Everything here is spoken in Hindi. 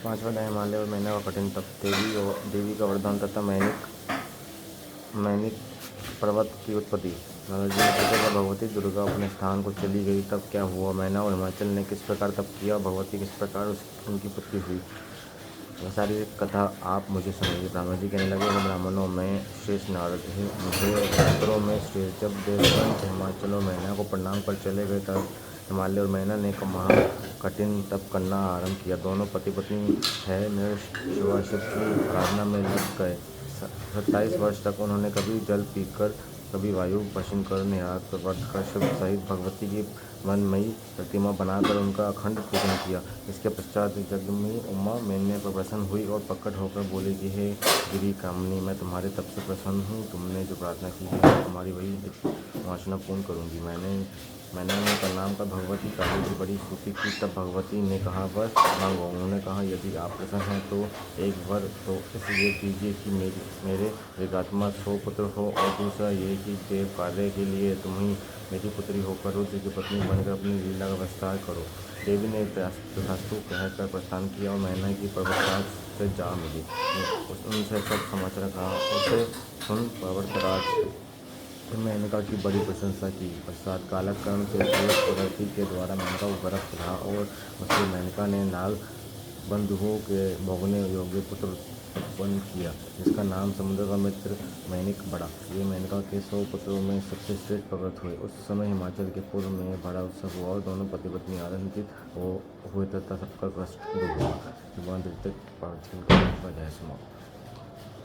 पांचवा अध्याय हिमालय और मैना का कठिन तप। देवी का वरदान तथा मैनिक पर्वत की उत्पत्ति। नारद जी ने पूछा, जब भगवती दुर्गा अपने स्थान को चली गई तब क्या हुआ? मैना और हिमाचल ने किस प्रकार तप किया? भगवती किस प्रकार उनकी पुत्री हुई? वह सारी कथा आप मुझे सुनाइए। ब्राह्मण जी कहने लगे, हे ब्राह्मणों में श्रेष्ठ नारद, मुझे पुत्रों में श्रेष्ठ। जब देववंश हिमाचल और मैना को प्रणाम कर चले गए तब हिमालय और मैना ने महा कठिन तप करना आरंभ किया। दोनों पति पत्नी है नर शिव की आराधना में लग गए। 27 वर्ष तक उन्होंने कभी जल पीकर, कभी वायु पश्चिम कर, निराहार व्रत कर शिव सहित भगवती की मनमयी प्रतिमा बनाकर उनका अखंड पूजन किया। इसके पश्चात यज्ञ में उमा मैन्य पर प्रसन्न हुई और प्रकट होकर बोली कि हे गिरी कामिनी, मैं तुम्हारे तप से प्रसन्न हूँ। तुमने जो प्रार्थना की है मैं तुम्हारी वही वासना पूर्ण करूँगी। मैंने प्रणाम कर भगवती काली की बड़ी स्तुति की। तब भगवती ने कहा, वर मांगो। उन्होंने कहा, यदि आप प्रसन्न हैं तो एक वर तो इसलिए दीजिए कि मेरे वेगात्मा 100 पुत्र हो, और दूसरा ये कि देव कार्य के लिए तुम ही मेरी पुत्री होकर रुद्र की पत्नी बनकर अपनी लीला का विस्तार करो। देवी ने तथास्तु कहकर प्रस्थान किया और मैना की पर्वतराज से जा मिली। उनसे सब समाचार कहा। उसे सुन पर्वतराज मेनका की बड़ी प्रशंसा की। पश्चात कालक्रम से पुरवती के द्वारा मेनका को गर्भ चढ़ा और उससे मेनका ने नाग बंधुओं के भोगने योग्य पुत्र उत्पन्न किया, जिसका नाम समुद्र का मित्र मैनिक पड़ा। ये मेनका के 100 पुत्रों में सबसे श्रेष्ठ प्रकट हुए। उस समय हिमाचल के पूर्व में बड़ा उत्सव हुआ और दोनों पति पत्नी आनंदित हुए तथा सबका कष्ट दूर हुआ। भगवान ऋतिक पार्थिव का समाप्त।